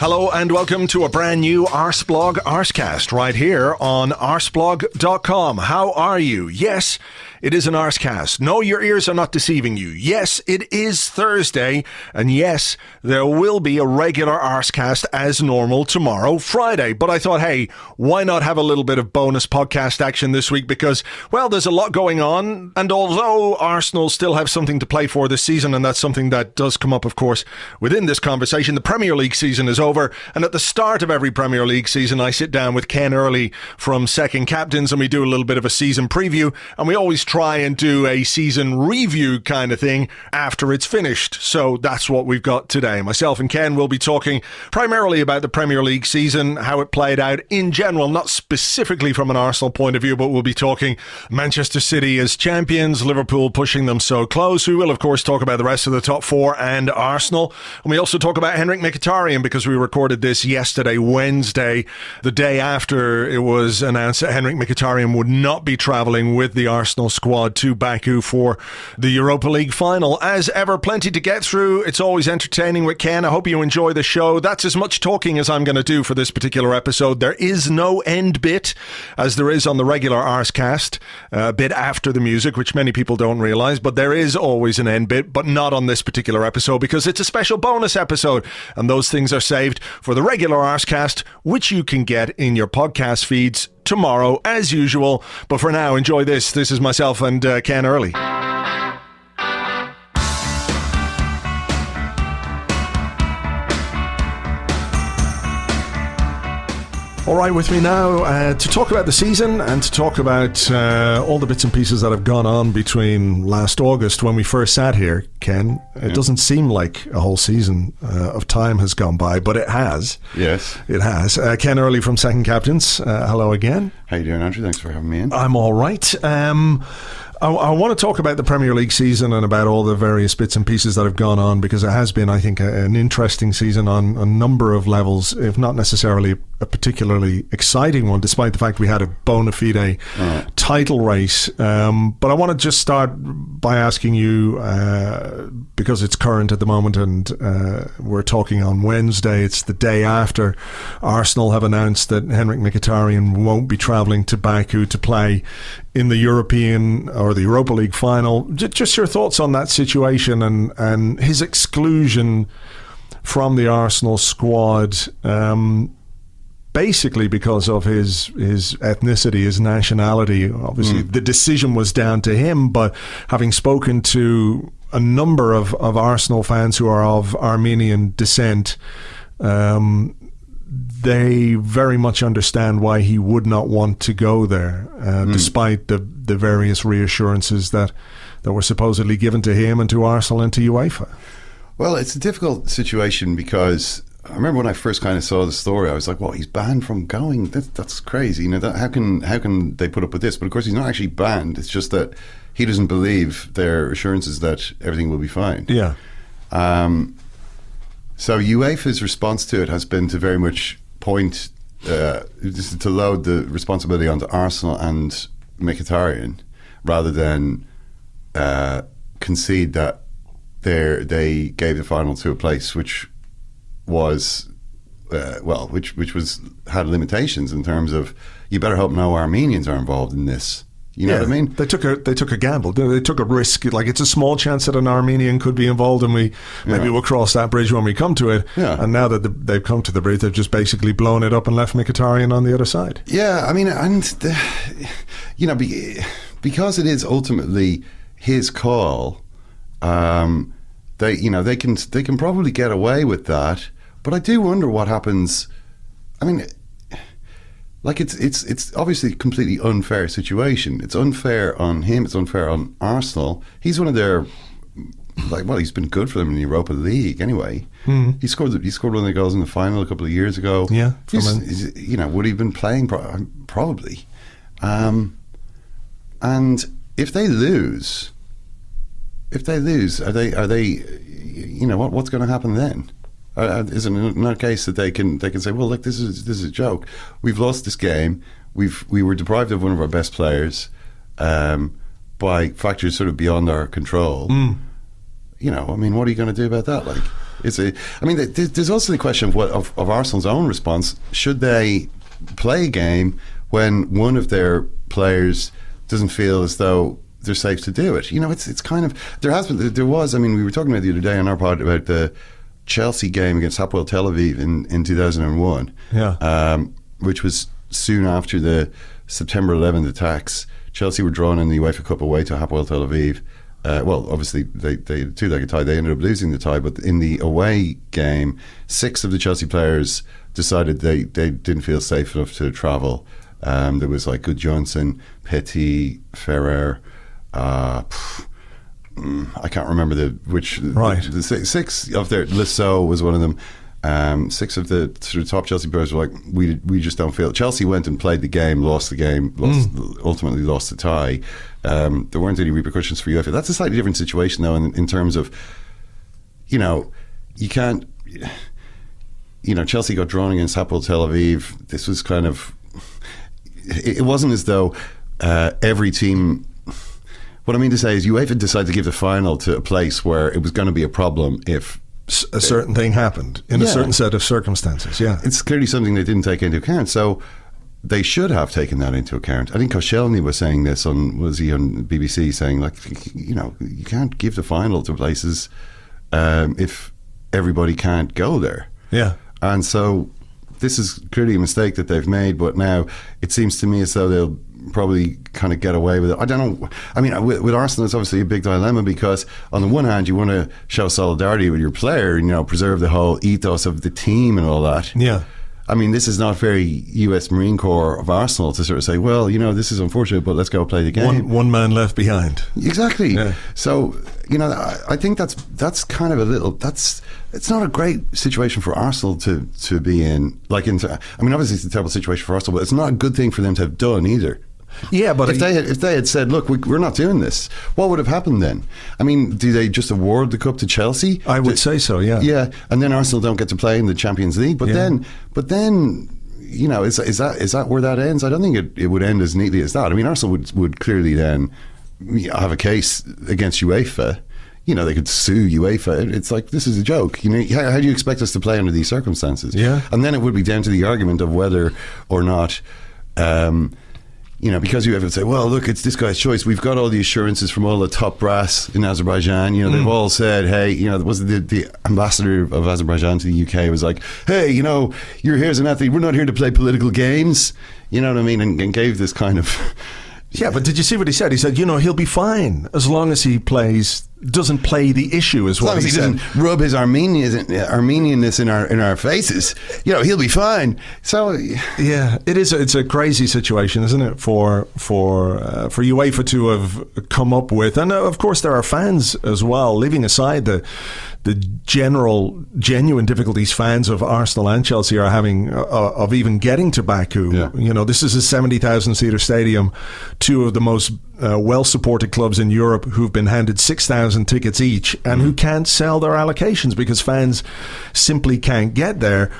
Hello and welcome to a brand new Arseblog Arsecast right here on arseblog.com. How are you? Yes, it is an Arsecast. No, your ears are not deceiving you. Yes, it is Thursday. And yes, there will be a regular Arsecast as normal tomorrow, Friday. But I thought, hey, why not have a little bit of bonus podcast action this week? Because, well, there's a lot going on. And although Arsenal still have something to play for this season, and that's something that does come up, of course, within this conversation, the Premier League season is over. And at the start of every Premier League season, I sit down with Ken Early from Second Captains and we do a little bit of a season preview. And we always try and do a season review kind of thing after it's finished. So that's what we've got today. Myself and Ken will be talking primarily about the Premier League season, how it played out in general, not specifically from an Arsenal point of view, but we'll be talking Manchester City as champions, Liverpool pushing them so close. We will, of course, talk about the rest of the top four and Arsenal. And we also talk about Henrikh Mkhitaryan because we recorded this yesterday, Wednesday, the day after it was announced that Henrik Mkhitaryan would not be travelling with the Arsenal squad to Baku for the Europa League final. As ever, plenty to get through. It's always entertaining with Ken. I hope you enjoy the show. That's as much talking as I'm going to do for this particular episode. There is no end bit, as there is on the regular Arsecast, a bit after the music, which many people don't realise, but there is always an end bit, but not on this particular episode because it's a special bonus episode, and those things are saved for the regular Arsecast, which you can get in your podcast feeds tomorrow as usual. But for now, enjoy this. This is myself and Ken Early. All right, with me now to talk about the season and to talk about all the bits and pieces that have gone on between last August when we first sat here, Ken. It doesn't seem like a whole season of time has gone by, but it has. Yes. It has. Ken Early from Second Captains. Hello again. How you doing, Andrew? Thanks for having me in. I'm all right. I want to talk about the Premier League season and about all the various bits and pieces that have gone on because it has been, I think, an interesting season on a number of levels, if not necessarily a particularly exciting one, despite the fact we had a bona fide title race. But I want to just start by asking you, because it's current at the moment and we're talking on Wednesday, it's the day after Arsenal have announced that Henrik Mkhitaryan won't be travelling to Baku to play in the European or the Europa League final. Just your thoughts on that situation and his exclusion from the Arsenal squad, basically because of his ethnicity, his nationality. Obviously, the decision was down to him, but having spoken to a number of Arsenal fans who are of Armenian descent, they very much understand why he would not want to go there, despite the various reassurances that were supposedly given to him and to Arsenal and to UEFA. Well, it's a difficult situation because I remember when I first kind of saw the story, I was like, well, he's banned from going. That's crazy. You know, how can they put up with this? But of course, he's not actually banned. It's just that he doesn't believe their assurances that everything will be fine. Yeah. So UEFA's response to it has been to very much point, to load the responsibility onto Arsenal and Mkhitaryan rather than concede that they gave the final to a place which was which was had limitations in terms of you better hope no Armenians are involved in this. You know what I mean? They took a gamble. They took a risk. Like, it's a small chance that an Armenian could be involved, and maybe we'll cross that bridge when we come to it. Yeah. And now that they've come to the bridge, they've just basically blown it up and left Mkhitaryan on the other side. Yeah, I mean, because it is ultimately his call. They can probably get away with that, but I do wonder what happens. I mean, like it's obviously a completely unfair situation. It's unfair on him. It's unfair on Arsenal. He's one of their he's been good for them in the Europa League anyway. Mm-hmm. He scored one of the goals in the final a couple of years ago. Yeah, would he have been playing? Probably. And if they lose, are they? What's going to happen then? Is it not a case that they can say, well, look, this is a joke. We've lost this game. We were deprived of one of our best players by factors sort of beyond our control. What are you going to do about that? I mean, there's also the question of Arsenal's own response. Should they play a game when one of their players doesn't feel as though they're safe to do it? It's kind of, there was, I mean, we were talking about the other day on our pod about the Chelsea game against Hapoel Tel Aviv in 2001, which was soon after the September 11th attacks. Chelsea were drawn in the UEFA Cup away to Hapoel Tel Aviv. Well, obviously they had two-legged tie. They ended up losing the tie, but in the away game, 6 of the Chelsea players decided they didn't feel safe enough to travel. There was like Good Johnson, Petit, Ferrer. I can't remember the 6 of their. Lissot was one of them. 6 of the sort of top Chelsea players were like, we just don't feel. Chelsea went and played the game, lost the game, ultimately lost the tie. There weren't any repercussions for UEFA. That's a slightly different situation, though, in terms of, you can't. Chelsea got drawn against Hapoel Tel Aviv. This was kind of. It wasn't as though every team. What I mean to say is UEFA decided to give the final to a place where it was going to be a problem if a certain thing happened in a certain set of circumstances. Yeah, it's clearly something they didn't take into account. So they should have taken that into account. I think Koscielny was saying this on BBC, saying like, you can't give the final to places if everybody can't go there. Yeah, and so this is clearly a mistake that they've made. But now it seems to me as though they'll probably kind of get away with it. I don't know. I mean, with Arsenal, it's obviously a big dilemma because on the one hand, you want to show solidarity with your player and, preserve the whole ethos of the team and all that. Yeah. I mean, this is not very US Marine Corps of Arsenal to sort of say, well, this is unfortunate, but let's go play the game. One man left behind. Exactly. Yeah. So, I think that's kind of it's not a great situation for Arsenal to be in. Obviously it's a terrible situation for Arsenal, but it's not a good thing for them to have done either. Yeah, but if they had said, look, we're not doing this, what would have happened then? I mean, do they just award the cup to Chelsea? I would say so, yeah. Yeah, and then Arsenal don't get to play in the Champions League. But then, is that where that ends? I don't think it would end as neatly as that. I mean, Arsenal would clearly then have a case against UEFA. They could sue UEFA. It's like, this is a joke. How do you expect us to play under these circumstances? Yeah. And then it would be down to the argument of whether or not because you would say, well, look, it's this guy's choice. We've got all the assurances from all the top brass in Azerbaijan. They've all said, hey, was the ambassador of Azerbaijan to the UK was like, hey, you're here as an athlete. We're not here to play political games. You know what I mean? And gave this kind of... Yeah, but did you see what he said? He said, he'll be fine as long as he doesn't play the issue, as well. As long as he doesn't rub his Armenianness in our faces, he'll be fine. So yeah, it's a crazy situation, isn't it, for UEFA to have come up with, and of course there are fans as well, leaving aside the genuine difficulties fans of Arsenal and Chelsea are having of even getting to Baku. Yeah. This is a 70,000 seater stadium, 2 of the most well-supported clubs in Europe who've been handed 6,000 tickets each and who can't sell their allocations because fans simply can't get there.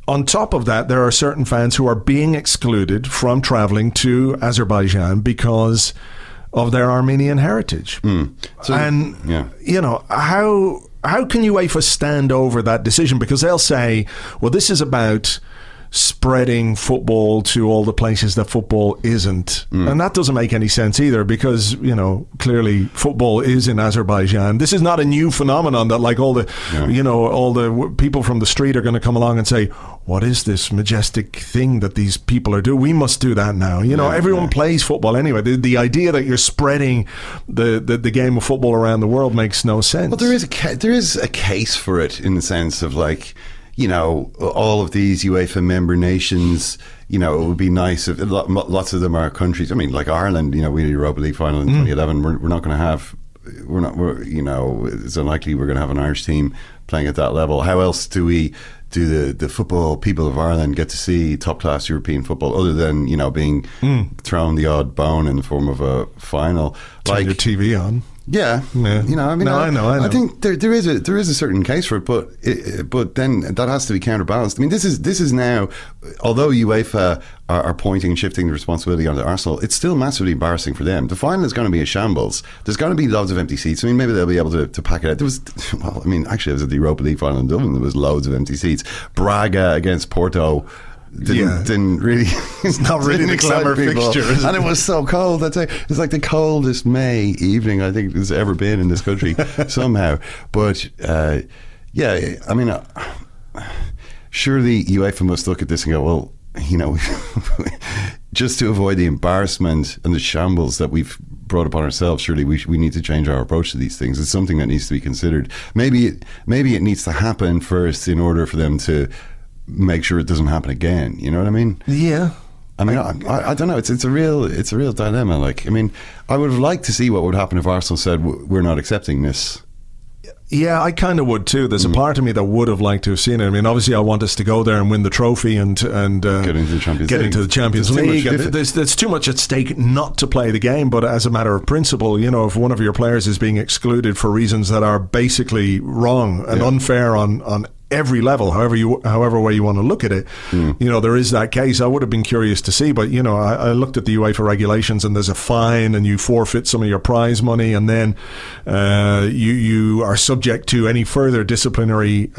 On top of that, there are certain fans who are being excluded from travelling to Azerbaijan because of their Armenian heritage. How can UEFA stand over that decision? Because they'll say, well, this is about spreading football to all the places that football isn't. And that doesn't make any sense either because, clearly football is in Azerbaijan. This is not a new phenomenon that all the people from the street are going to come along and say, what is this majestic thing that these people are doing? We must do that now. Everyone plays football anyway. The idea that you're spreading the game of football around the world makes no sense. Well, there is a case for it in the sense of all of these UEFA member nations, it would be nice if lots of them are countries. I mean, like Ireland, we had a Europa League final in 2011. We're not going to have, it's unlikely we're going to have an Irish team playing at that level. How else do the football people of Ireland get to see top class European football other than, being thrown the odd bone in the form of a final? Turn your TV on. Yeah, you know, I mean, I know. I think there is a certain case for it, but then that has to be counterbalanced. I mean, this is now, although UEFA are pointing and shifting the responsibility onto Arsenal, it's still massively embarrassing for them. The final is going to be a shambles. There's going to be loads of empty seats. I mean, maybe they'll be able to pack it out. Actually, I was at the Europa League final in Dublin. There was loads of empty seats. Braga against Porto. Didn't really. It's not really the glamour fixture, is it? And it was so cold that day. It's like the coldest May evening I think there's ever been in this country somehow. But I mean, surely UEFA must look at this and go, well, you know, just to avoid the embarrassment and the shambles that we've brought upon ourselves, surely we need to change our approach to these things. It's something that needs to be considered. Maybe it needs to happen first in order for them to make sure it doesn't happen again. You know what I mean? Yeah. I mean, I don't know. It's a real dilemma. Like, I mean, I would have liked to see what would happen if Arsenal said we're not accepting this. Yeah, I kind of would too. There's a part of me that would have liked to have seen it. I mean, obviously, I want us to go there and win the trophy and get into the Champions League. There's too much at stake not to play the game. But as a matter of principle, you know, if one of your players is being excluded for reasons that are basically wrong and unfair on every level, however way you want to look at it, you know, there is that case. I would have been curious to see, but you know, I looked at the UEFA regulations, and there's a fine, and you forfeit some of your prize money, and then you are subject to any further disciplinary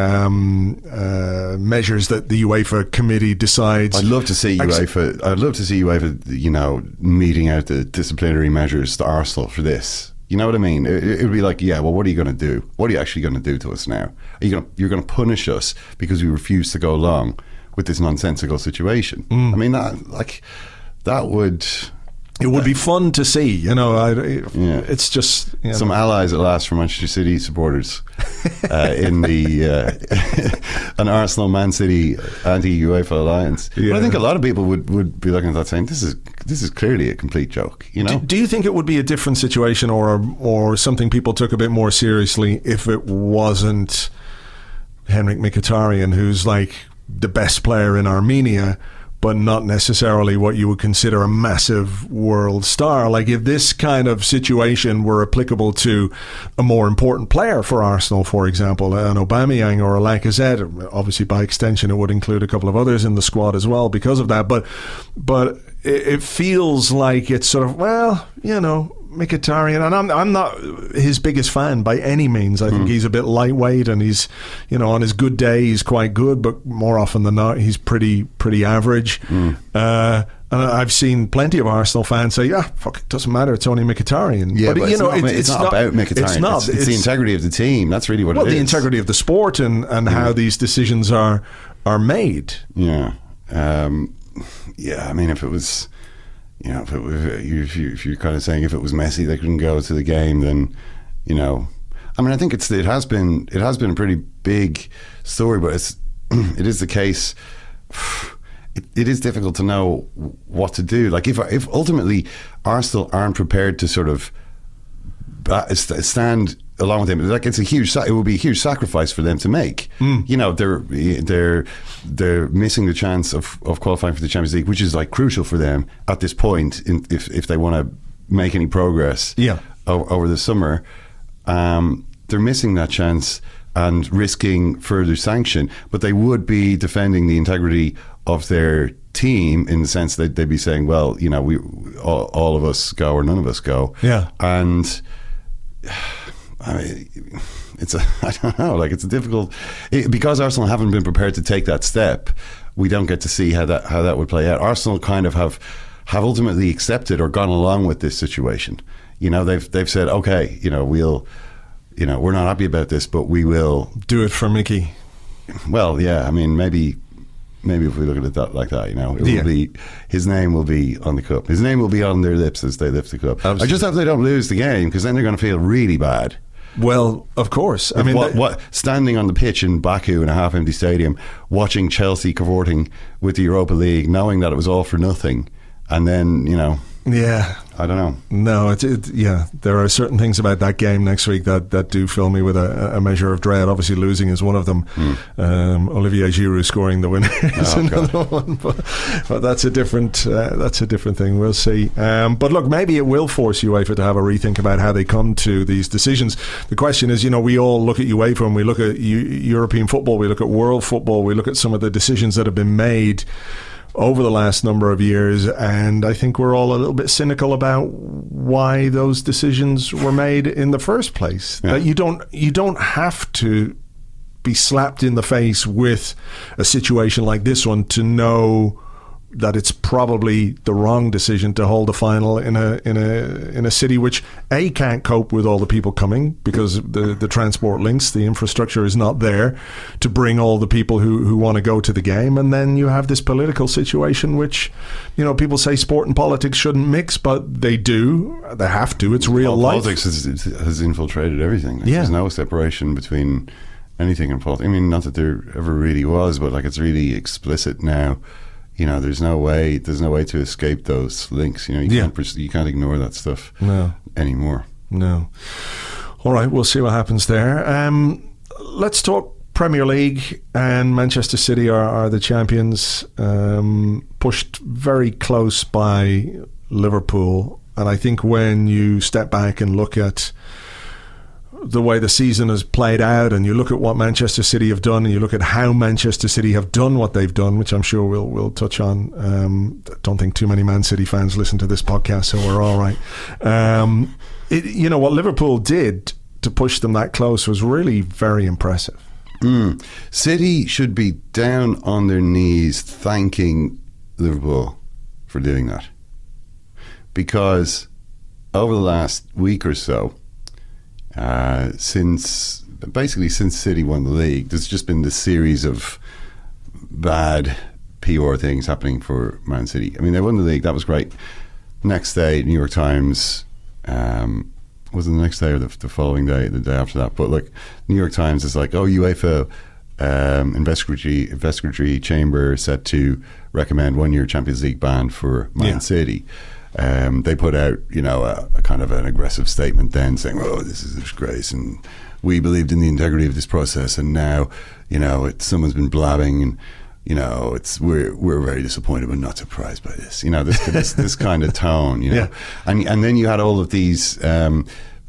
measures that the UEFA committee decides. I'd love to see UEFA, you know, meting out the disciplinary measures to Arsenal for this. You know what I mean? It would be like, yeah, well, what are you going to do? What are you actually going to do to us now? You're going to punish us because we refuse to go along with this nonsensical situation. I mean, that would... It would be fun to see, you know. It's just some allies at last for Manchester City supporters in the an Arsenal Man City anti-UEFA alliance. Yeah. But I think a lot of people would be looking at that saying, this is clearly a complete joke. You know. Do you think it would be a different situation or something people took a bit more seriously if it wasn't Henrikh Mkhitaryan, who's like the best player in Armenia, but not necessarily what you would consider a massive world star? Like, if this kind of situation were applicable to a more important player for Arsenal, for example, an Aubameyang or a Lacazette, obviously by extension it would include a couple of others in the squad as well because of that, but it feels like it's sort of, well, you know, Mkhitaryan, and I'm not his biggest fan by any means. I think he's a bit lightweight, and he's, you know, on his good day he's quite good, but more often than not he's pretty average. And I've seen plenty of Arsenal fans say, "Yeah, fuck, it doesn't matter. It's only Mkhitaryan." Yeah, but you know, it's not about Mkhitaryan. It's the integrity of the team. That's really what it is. Well, the integrity of the sport and how these decisions are made. Yeah, I mean, if it was. You know, if you're kind of saying if it was Messi they couldn't go to the game, then, you know, I mean, I think it has been a pretty big story, but it is the case. It is difficult to know what to do. Like, if ultimately Arsenal aren't prepared to sort of stand along with him, like, it would be a huge sacrifice for them to make. You know, they're missing the chance of qualifying for the Champions League, which is like crucial for them at this point if they want to make any progress over the summer. They're missing that chance and risking further sanction, but they would be defending the integrity of their team in the sense that they'd be saying, well, you know, we all of us go or none of us go. And I mean, I don't know, like, it's a difficult, because Arsenal haven't been prepared to take that step. We don't get to see how that would play out. Arsenal kind of have ultimately accepted or gone along with this situation. You know, they've said, okay, you know, we're not happy about this, but we will do it for Mickey. Well, yeah, I mean, maybe if we look at it like that, you know, it will be, his name will be on the cup. His name will be on their lips as they lift the cup. Absolutely. I just hope they don't lose the game, because then they're going to feel really bad. Well, of course. I mean, what standing on the pitch in Baku in a half-empty stadium, watching Chelsea cavorting with the Europa League, knowing that it was all for nothing, and then, you know, Yeah. I don't know. No, yeah. There are certain things about that game next week that do fill me with a measure of dread. Obviously, losing is one of them. Olivier Giroud scoring the winner is another one. But that's a different thing. We'll see. But look, maybe it will force UEFA to have a rethink about how they come to these decisions. The question is, we all look at UEFA and we look at European football, we look at world football, we look at some of the decisions that have been made over the last number of years, and I think we're all a little bit cynical about why those decisions were made in the first place. Yeah. That you don't have to be slapped in the face with a situation like this one to know that it's probably the wrong decision to hold a final in a city which can't cope with all the people coming because the transport links, the infrastructure is not there to bring all the people who want to go to the game, and then you have this political situation which people say sport and politics shouldn't mix, but they do. They have to. It's real life. Politics has infiltrated everything. There's no separation between anything in politics. I mean, not that there ever really was, but it's really explicit now. There's no way to escape those links. You can't ignore that stuff anymore. No. All right, we'll see what happens there. Let's talk Premier League, and Manchester City are the champions, pushed very close by Liverpool. And I think when you step back and look at the way the season has played out, and you look at what Manchester City have done, and you look at how Manchester City have done what they've done, which I'm sure we'll touch on. Don't think too many Man City fans listen to this podcast, so we're all right. What Liverpool did to push them that close was really very impressive. City should be down on their knees thanking Liverpool for doing that, because over the last week or so, since City won the league, there's just been this series of bad PR things happening for Man City. I mean, they won the league, that was great. Next day, New York Times, was it the next day or the following day, the day after that? But New York Times is UEFA investigatory chamber set to recommend 1 year Champions League ban for Man City. They put out, a kind of an aggressive statement then saying, "Oh, this is a disgrace, and we believed in the integrity of this process, and now, someone's been blabbing, and we're very disappointed, but not surprised by this." This kind of tone, and then you had all of these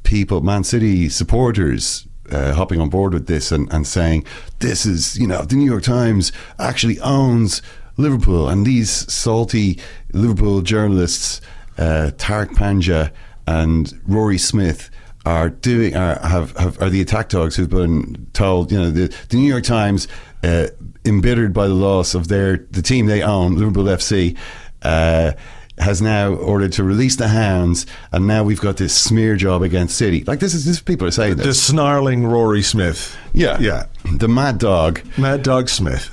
people, Man City supporters, hopping on board with this and saying, "This is, the New York Times actually owns Liverpool," and these salty Liverpool journalists, Tarek Panja and Rory Smith, are the attack dogs who've been told, the New York Times, embittered by the loss of the team they own, Liverpool FC, has now ordered to release the hounds, and now we've got this smear job against City. This people are saying this. The snarling Rory Smith. Yeah. The Mad Dog Smith,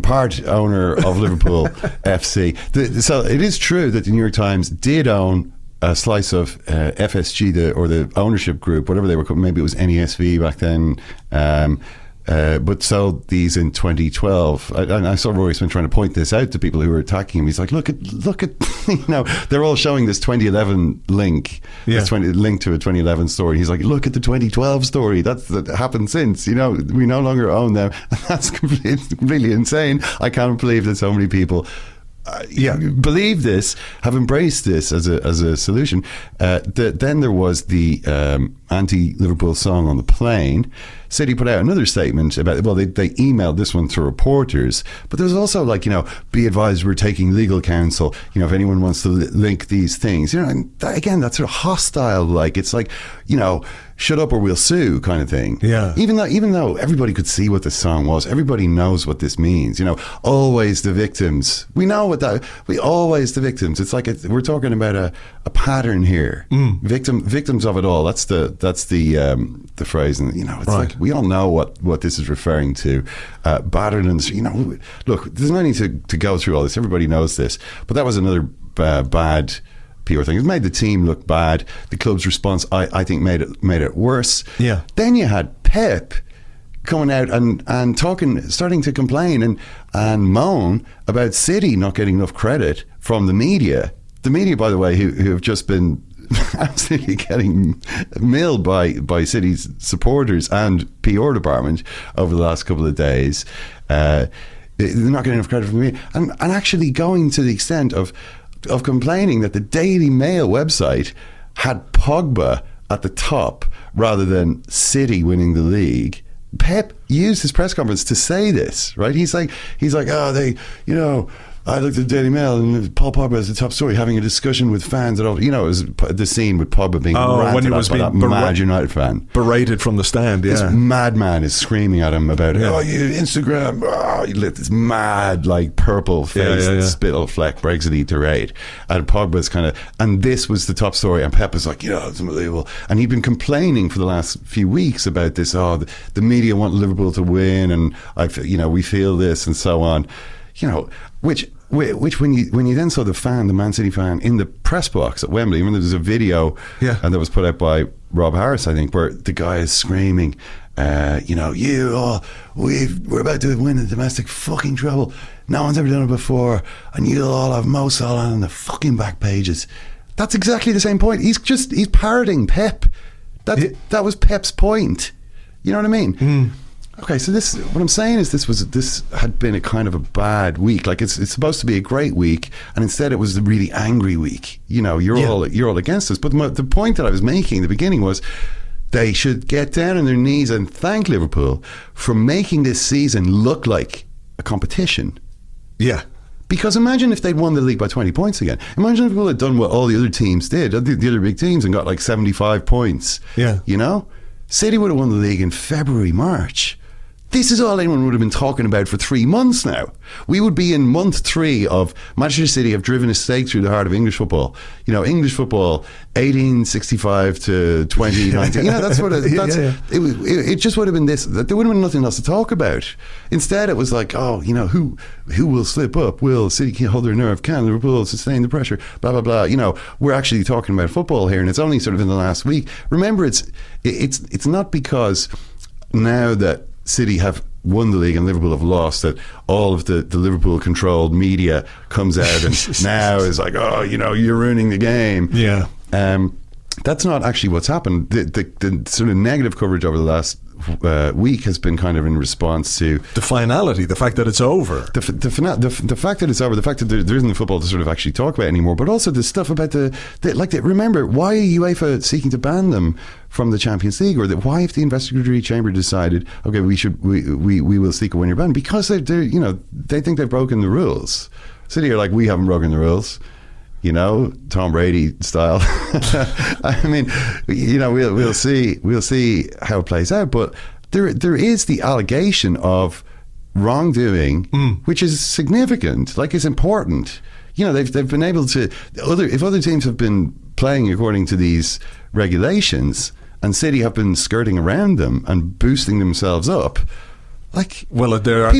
part owner of Liverpool FC. So it is true that the New York Times did own a slice of FSG, or the ownership group, whatever they were called. Maybe it was NESV back then. But sold these in 2012. I saw Rory Smith trying to point this out to people who were attacking him. He's like, look at, they're all showing this 2011 link, this link to a 2011 story. He's like, look at the 2012 story. That happened since. We no longer own them. That's completely insane. I can't believe that so many people believe this, have embraced this as a solution. Then there was the anti-Liverpool song on the plane. City put out another statement about, they emailed this one to reporters, but there was also be advised, we're taking legal counsel, if anyone wants to link these things, and again, that's sort of hostile, it's shut up or we'll sue kind of thing. Yeah. Even though everybody could see what the song was, everybody knows what this means. Always the victims. We know what that. Always the victims. It's we're talking about a pattern here. Victims of it all. That's the phrase, and it's we all know what this is referring to. Battered and look, there's no need to go through all this. Everybody knows this. But that was another bad PR thing. It made the team look bad. The club's response, I think, made it worse. Yeah. Then you had Pep coming out and talking, starting to complain and moan about City not getting enough credit from the media. the media, by the way, who have just been absolutely getting milled by City's supporters and PR department over the last couple of days. They're not getting enough credit from the media, and actually going to the extent of complaining that the Daily Mail website had Pogba at the top rather than City winning the league. Pep used his press conference to say this, right? He's like, oh, they, I looked at the Daily Mail and Paul Pogba is the top story, having a discussion with fans. It was the scene with Pogba being ranted when he was by that mad United fan. Berated from the stand, yeah. This madman is screaming at him about, you Instagram, you lit this mad, like, purple-faced spittle fleck, Brexit tirade. And Pogba's and this was the top story, and Pep was like, it's unbelievable. And he'd been complaining for the last few weeks about this, the media want Liverpool to win, and we feel this, and so on. Which when you then saw the Man City fan in the press box at Wembley, there was a video and that was put out by Rob Harris, I think, where the guy is screaming, we're about to win the domestic fucking treble. No one's ever done it before, and you'll all have Mo Salah on the fucking back pages. That's exactly the same point. He's parroting Pep. That was Pep's point. You know what I mean? Mm. Okay, so what I'm saying is this had been a kind of a bad week. Like it's supposed to be a great week, and instead it was a really angry week. You're all against us. But the point that I was making at the beginning was they should get down on their knees and thank Liverpool for making this season look like a competition. Yeah. Because imagine if they'd won the league by 20 points again. Imagine if Liverpool had done what all the other teams did, the other big teams, and got like 75 points. Yeah. City would have won the league in February, March. This is all anyone would have been talking about for 3 months now. We would be in month 3 of Manchester City have driven a stake through the heart of English football. English football, 1865 to 2019. That's what it just would have been this. There would have been nothing else to talk about. Instead, it was like, who will slip up? Will City hold their nerve? Can Liverpool sustain the pressure? Blah, blah, blah. We're actually talking about football here, and it's only sort of in the last week. Remember, it's not because now that City have won the league and Liverpool have lost that all of the Liverpool controlled media comes out and now is like, you're ruining the game. Yeah. That's not actually what's happened. The sort of negative coverage over the last week has been kind of in response to the finality, the fact that it's over, the fact that it's over, the fact that there isn't football to sort of actually talk about anymore, but also the stuff about remember, why are UEFA seeking to ban them from the Champions League, or why, if the investigatory chamber decided, okay, we will seek a one-year ban, because they think they've broken the rules. City are like, we haven't broken the rules. Tom Brady style. I mean, we'll see how it plays out. But there is the allegation of wrongdoing, which is significant. Like, it's important. They've been able to if other teams have been playing according to these regulations, and City have been skirting around them and boosting themselves up. People are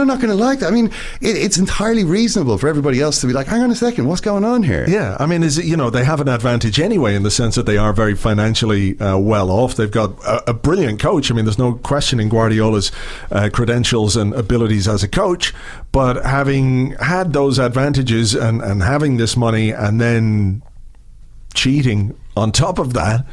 not going to like that. I mean, it's entirely reasonable for everybody else to be like, hang on a second, what's going on here? Yeah, I mean, they have an advantage anyway in the sense that they are very financially well off. They've got a brilliant coach. I mean, there's no questioning Guardiola's credentials and abilities as a coach, but having had those advantages and having this money and then cheating on top of that,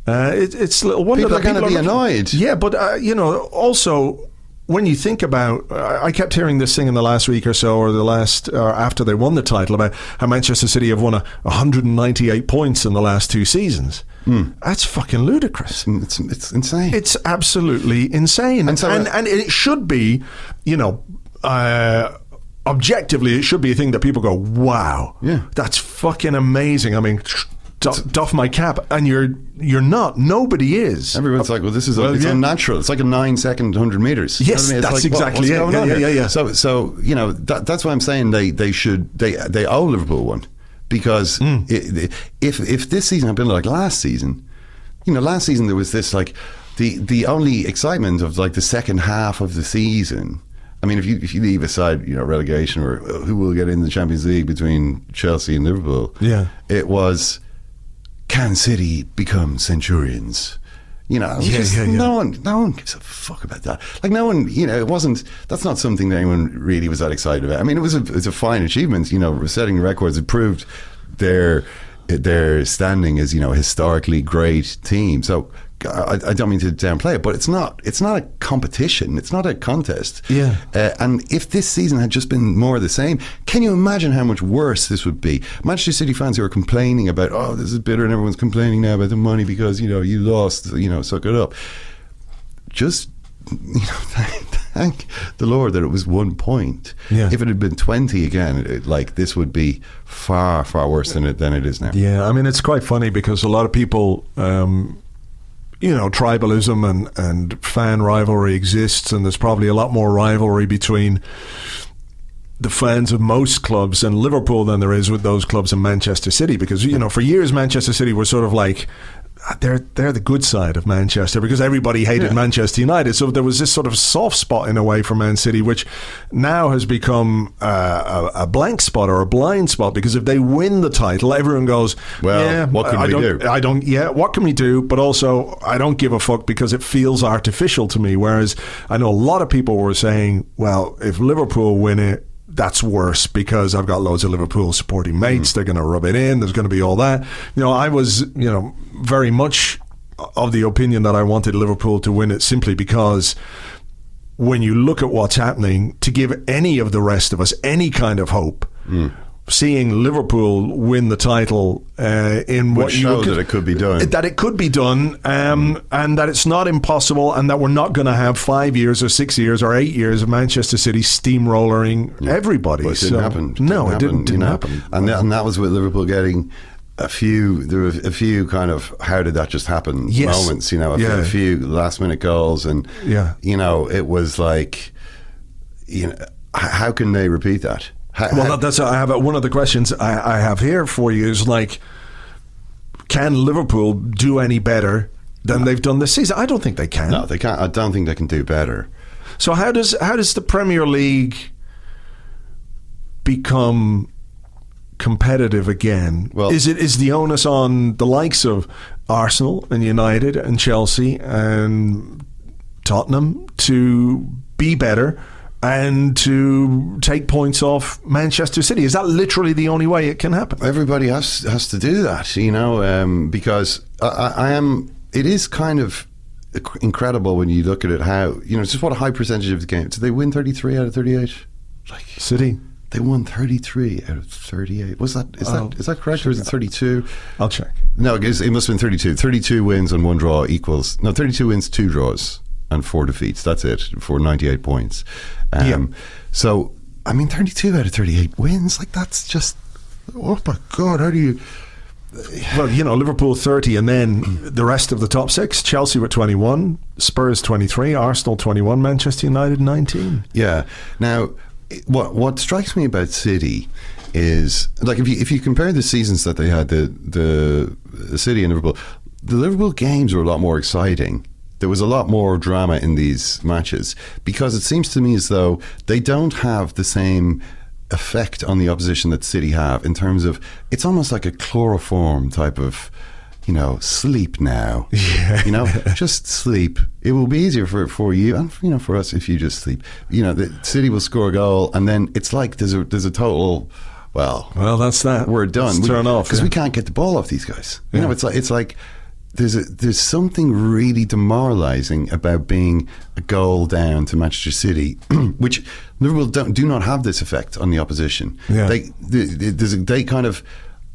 it's a little wonder people that are going to be annoyed. Yeah, but also, when you think about, I kept hearing this thing in the last week or so, or after they won the title, about how Manchester City have won 198 points in the last 2 seasons. That's fucking ludicrous. It's insane. It's absolutely insane, and it should be, objectively, it should be a thing that people go, wow, that's fucking amazing. I mean, doff my cap, and you're not. Nobody is. Everyone's like, well, this is it's unnatural. It's like a 9-second 100 meters. Yes, you know what I mean? that's exactly it. Yeah. So that's why I'm saying they owe Liverpool one, because if this season had been like last season, last season there was this like the only excitement of like the second half of the season. I mean, if you leave aside, relegation or who will get in the Champions League between Chelsea and Liverpool, it was, can City become Centurions? No one gives a fuck about that. Like, no one, it wasn't. That's not something that anyone really was that excited about. I mean, it was a fine achievement. Setting records. It proved their standing as, you know, a historically great team. So I don't mean to downplay it, but it's not a competition. It's not a contest. Yeah. And if this season had just been more of the same, can you imagine how much worse this would be? Manchester City fans who are complaining about, oh, this is bitter, and everyone's complaining now about the money because, you know, you lost, you know, suck it up. Just, you know, thank the Lord that it was 1 point. Yeah. If it had been 20 again, like, this would be far, far worse than it is now. Yeah, I mean, it's quite funny because a lot of people, you know, tribalism and fan rivalry exists, and there's probably a lot more rivalry between the fans of most clubs and Liverpool than there is with those clubs in Manchester City, because, you know, for years Manchester City were sort of like, they're the good side of Manchester because everybody hated Manchester United. So there was this sort of soft spot in a way for Man City, which now has become a blank spot or a blind spot, because if they win the title, everyone goes, well, yeah, what can we do? What can we do? But also, I don't give a fuck because it feels artificial to me. Whereas I know a lot of people were saying, well, if Liverpool win it, that's worse because I've got loads of Liverpool supporting mates. They're going to rub it in. There's going to be all that. You know, I was, you know, very much of the opinion that I wanted Liverpool to win it simply because when you look at what's happening, to give any of the rest of us any kind of hope, seeing Liverpool win the title in what show that it could be done. That it could be done, and that it's not impossible, and that we're not going to have 5 years or 6 years or 8 years of Manchester City steamrollering everybody. But it didn't happen. No, it didn't happen. And that was with Liverpool getting there were a few kind of how did that just happen moments, you know, a few last minute goals, and you know, it was like, you know, how can they repeat that? That's I have one of the questions I have here for you is like, can Liverpool do any better than they've done this season? I don't think they can. No, they can't. I don't think they can do better. So how does the Premier League become competitive again? Well, is the onus on the likes of Arsenal and United and Chelsea and Tottenham to be better and to take points off Manchester City? Is that literally the only way it can happen? Everybody has to do that, you know, because it is kind of incredible when you look at it, how, you know, just what a high percentage of the game. Did they win 33 out of 38? Like City? They won 33 out of 38. Is that correct, or is it 32? I'll check. No, it must have been 32. 32 wins and 1 draw equals... No, 32 wins, 2 draws and 4 defeats. That's it, for 98 points. So, I mean, 32 out of 38 wins, like, that's just... Oh, my God, how do you... Well, you know, Liverpool 30, and then the rest of the top 6. Chelsea were 21, Spurs 23, Arsenal 21, Manchester United 19. Yeah. Now... What strikes me about City is, like, if you compare the seasons that they had, the City and Liverpool, the Liverpool games were a lot more exciting. There was a lot more drama in these matches, because it seems to me as though they don't have the same effect on the opposition that City have, in terms of, it's almost like a chloroform type of, you know, sleep now. You know, just sleep. It will be easier for you and, you know, for us if you just sleep. You know, the City will score a goal, and then it's like there's a total, well, that's that. We're done. Turn off, because we can't get the ball off these guys. You know, it's like there's something really demoralising about being a goal down to Manchester City, which Liverpool do not have this effect on the opposition. Yeah. They kind of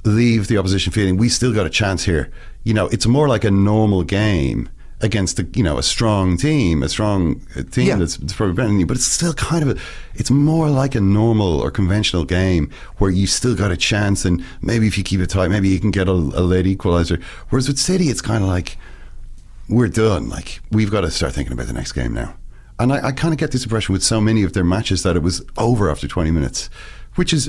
leave the opposition feeling, we still got a chance here. You know, it's more like a normal game against a strong team that's probably better than you, but it's still kind of it's more like a normal or conventional game where you still got a chance, and maybe if you keep it tight, maybe you can get a late equaliser. Whereas with City, it's kind of like, we're done. Like, we've got to start thinking about the next game now. And I kind of get this impression with so many of their matches that it was over after 20 minutes. Which is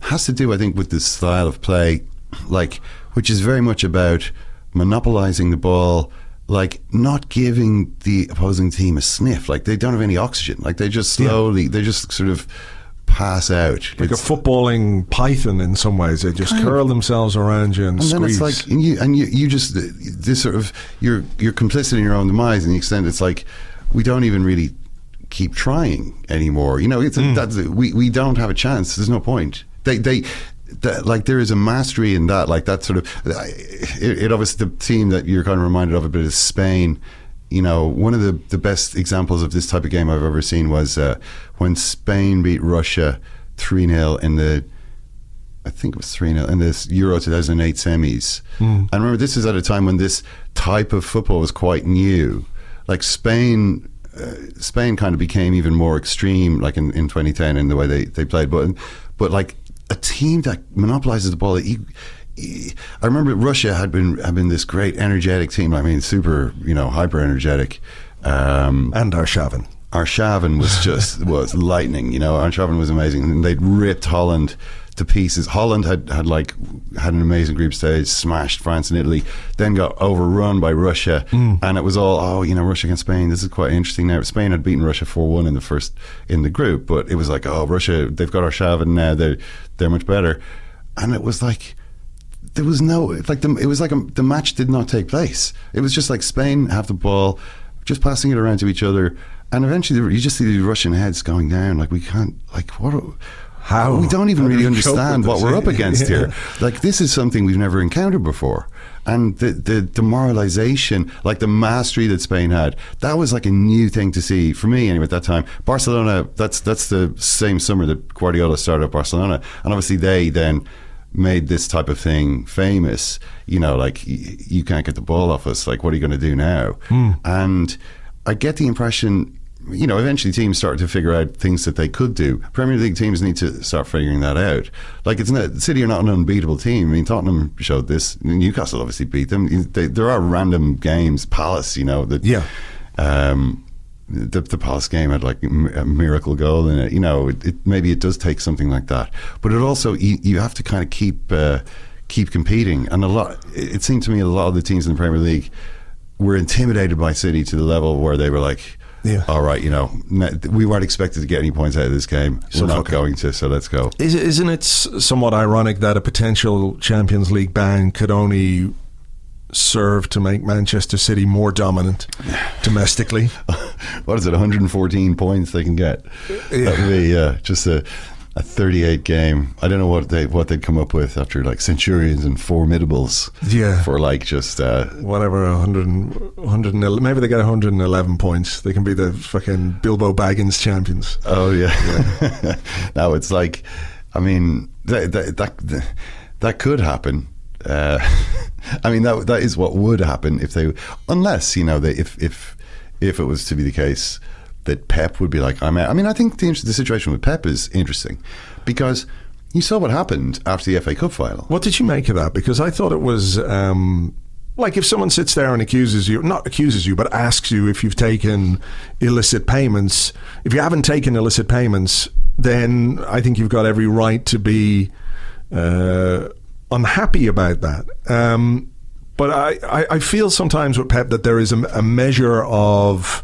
has to do, I think, with the style of play, like, which is very much about monopolising the ball, like, not giving the opposing team a sniff. Like, they don't have any oxygen. Like, they just slowly, they just sort of pass out. Like a footballing python in some ways. They just curl themselves around you and squeeze. Then it's like, you just, this sort of, you're complicit in your own demise, and the extent it's like, we don't even really keep trying anymore. You know, we don't have a chance. There's no point. like there is a mastery in that, like that sort of. It obviously, the team that you're kind of reminded of a bit is Spain. You know, one of the best examples of this type of game I've ever seen was when Spain beat Russia 3-0 in I think it was 3-0 in this Euro 2008 semis. And remember, this is at a time when this type of football was quite new. Like Spain kind of became even more extreme, like in 2010 in the way they played. But like a team that monopolizes the ball. I remember Russia had been this great energetic team. I mean, super, hyper energetic. And Arshavin was lightning. Arshavin was amazing, and they'd ripped Holland to pieces. Holland had an amazing group stage, smashed France and Italy, then got overrun by Russia, and it was all Russia against Spain. This is quite interesting. Now Spain had beaten Russia 4-1 in the group, but it was like, Russia, they've got Arshavin now. They're much better, and it was like. There was the match did not take place. It was just like Spain have the ball, just passing it around to each other, and eventually you just see the Russian heads going down. Like, we can't, like, how we don't even really understand what we're up against here. Like, this is something we've never encountered before, and the demoralization, like the mastery that Spain had, that was like a new thing to see for me anyway at that time. Barcelona, that's the same summer that Guardiola started at Barcelona, and obviously they then made this type of thing famous. Like, you can't get the ball off us. Like, what are you going to do now? And I get the impression, eventually teams started to figure out things that they could do. Premier League teams need to start figuring that out. Like, City are not an unbeatable team. I mean, Tottenham showed this. Newcastle obviously beat them. There are random games. Palace, the Palace game had like a miracle goal in it. Maybe it does take something like that, but it also you have to kind of keep competing. And it seemed to me a lot of the teams in the Premier League were intimidated by City to the level where they were like, all right, we weren't expected to get any points out of this game. We're not going to, so let's go. Isn't it somewhat ironic that a potential Champions League ban could only serve to make Manchester City more dominant domestically? What is it, 114 points they can get? That would be just a 38 game. I don't know what they'd come up with after like Centurions and Formidables. For like just whatever, 111. Maybe they get 111 points. They can be the fucking Bilbo Baggins champions. Oh yeah. No, it's like, I mean, that could happen. I mean, that is what would happen unless if it was to be the case that Pep would be like, I'm out. I mean, I think the situation with Pep is interesting because you saw what happened after the FA Cup final. What did you make of that? Because I thought it was like, if someone sits there and not accuses you, but asks you if you've taken illicit payments. If you haven't taken illicit payments, then I think you've got every right to be unhappy about that. But I feel sometimes with Pep that there is a measure of,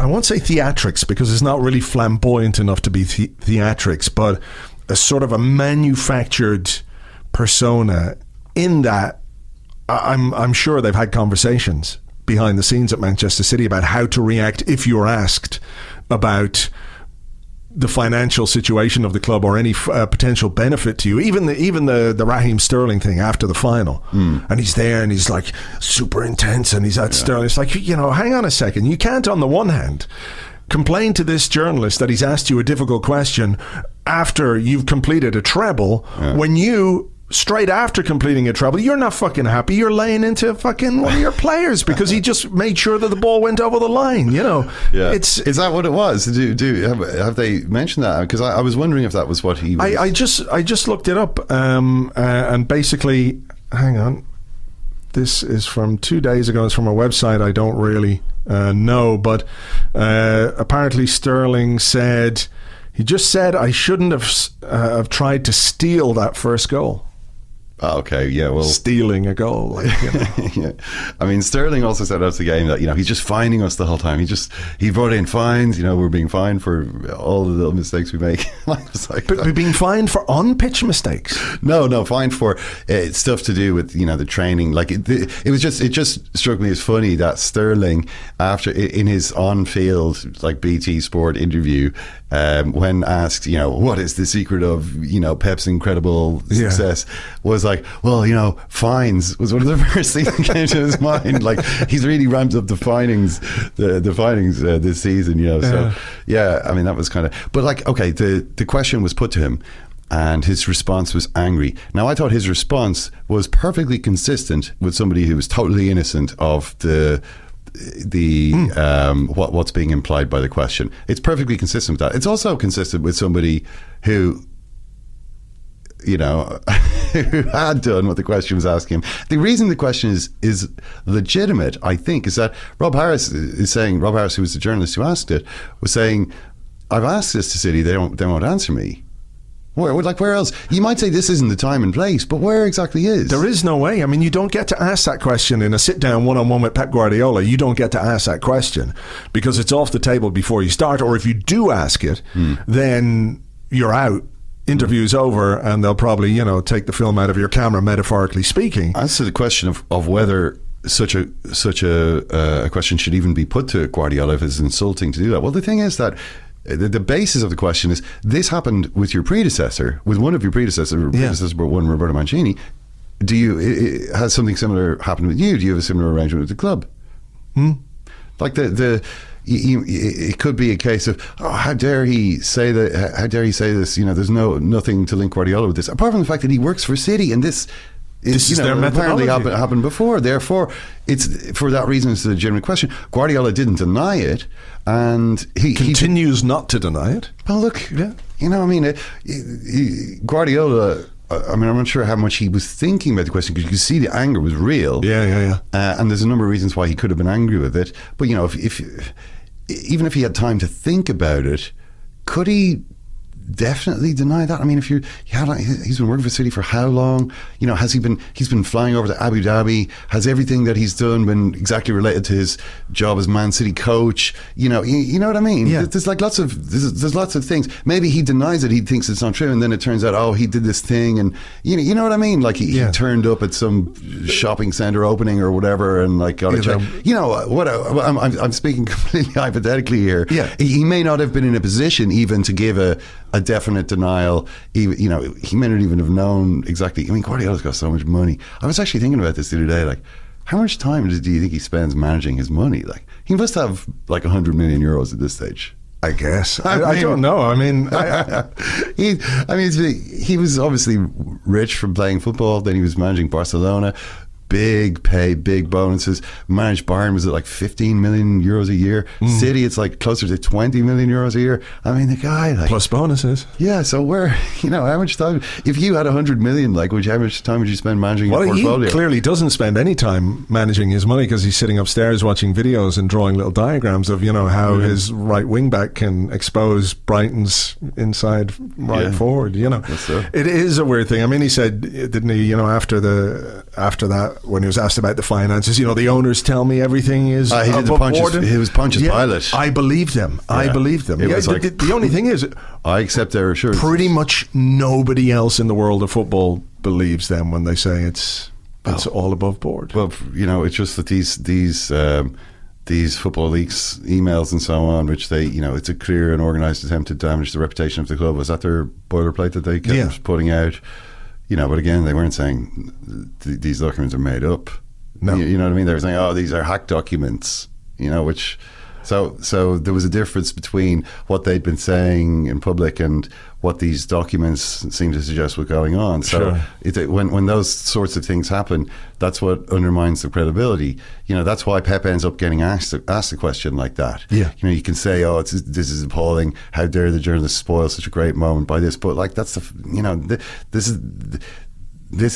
I won't say theatrics because it's not really flamboyant enough to be theatrics, but a sort of a manufactured persona in that I'm sure they've had conversations behind the scenes at Manchester City about how to react if you're asked about the financial situation of the club or any potential benefit to you. Even the Raheem Sterling thing after the final, and he's there and he's like super intense and he's at Sterling. It's like, hang on a second. You can't on the one hand complain to this journalist that he's asked you a difficult question after you've completed a treble when you, straight after completing a treble, you're not fucking happy. You're laying into fucking one of your players because he just made sure that the ball went over the line. Is that what it was? Have they mentioned that? Because I was wondering if that was what he was. I just looked it up, and basically, hang on, this is from 2 days ago. It's from a website I don't really know, but apparently Sterling said, he just said, I shouldn't have tried to steal that first goal. Oh, okay, yeah, well, stealing a goal, yeah. I mean, Sterling also said after the game that he's just fining us the whole time. He brought in fines. We're being fined for all the little mistakes we make. But we're being fined for on-pitch mistakes. No, fined for stuff to do with the training. Like it just struck me as funny that Sterling, after in his on-field like BT Sport interview, when asked, what is the secret of, Pep's incredible success, was like, well, fines was one of the first things that came to his mind. Like, he's really ramped up the findings this season, So, I mean, that was kind of, but like, okay, the question was put to him, and his response was angry. Now, I thought his response was perfectly consistent with somebody who was totally innocent of what's being implied by the question. It's perfectly consistent with that. It's also consistent with somebody who, who had done what the question was asking him. The reason the question is legitimate, I think, is that Rob Harris, who was the journalist who asked it, was saying, I've asked this to City, they won't answer me. Where else? You might say this isn't the time and place, but where exactly is? There is no way. I mean, you don't get to ask that question in a sit-down one-on-one with Pep Guardiola. You don't get to ask that question because it's off the table before you start. Or if you do ask it, then you're out. Interview's over, and they'll probably, take the film out of your camera, metaphorically speaking. As to the question of whether such a question should even be put to Guardiola, if it's insulting to do that. Well, the thing is that the basis of the question is, this happened with your predecessor, with one of your predecessors, one Roberto Mancini. Has something similar happened with you? Do you have a similar arrangement with the club? Like it could be a case of, how dare he say that? How dare he say this? There's nothing to link Guardiola with this, apart from the fact that he works for City, and this is their apparently happened before. Therefore, it's for that reason it's a legitimate question. Guardiola didn't deny it, and he continues not to deny it. Well, look, Guardiola. I mean, I'm not sure how much he was thinking about the question, because you can see the anger was real. Yeah. And there's a number of reasons why he could have been angry with it. But if even if he had time to think about it, could he definitely deny that? I mean, he's been working for City for how long? He's been flying over to Abu Dhabi. Has everything that he's done been exactly related to his job as Man City coach? You know what I mean? Yeah. There's lots of things. Maybe he denies it. He thinks it's not true, and then it turns out, he did this thing, and you know what I mean? Like he turned up at some shopping centre opening or whatever, and like got a check. I'm speaking completely hypothetically here. Yeah. He may not have been in a position even to give a definite denial. He may not even have known exactly. I mean, Guardiola's got so much money. I was actually thinking about this the other day. Like, how much time do you think he spends managing his money? Like, he must have like 100 million euros at this stage, I guess. I don't know. I mean, he was obviously rich from playing football. Then he was managing Barcelona. Big pay, big bonuses. Managed Bayern was at like 15 million euros a year. City, it's like closer to 20 million euros a year. I mean, the guy, like, plus bonuses. Yeah, so how much time? If you had 100 million, like, how much time would you spend managing your portfolio? He clearly doesn't spend any time managing his money, because he's sitting upstairs watching videos and drawing little diagrams of how his right wing back can expose Brighton's inside forward. Yes, It is a weird thing. I mean, he said, didn't he? After that, when he was asked about the finances, the owners tell me everything is he did he was Pontius Pilate. I believe them. The only thing is, I accept their assurance. Pretty much nobody else in the world of football believes them when they say it's all above board. Well, it's just that these football leaks emails and so on, which they, it's a clear and organised attempt to damage the reputation of the club. Was that their boilerplate that they kept putting out? But again, they weren't saying these documents are made up. No. You know what I mean? They were saying, these are hacked documents, which... So there was a difference between what they'd been saying in public and what these documents seem to suggest was going on. So when those sorts of things happen, that's what undermines the credibility. That's why Pep ends up getting asked a question like that. Yeah. You can say, this is appalling. How dare the journalists spoil such a great moment by this? But like, that's this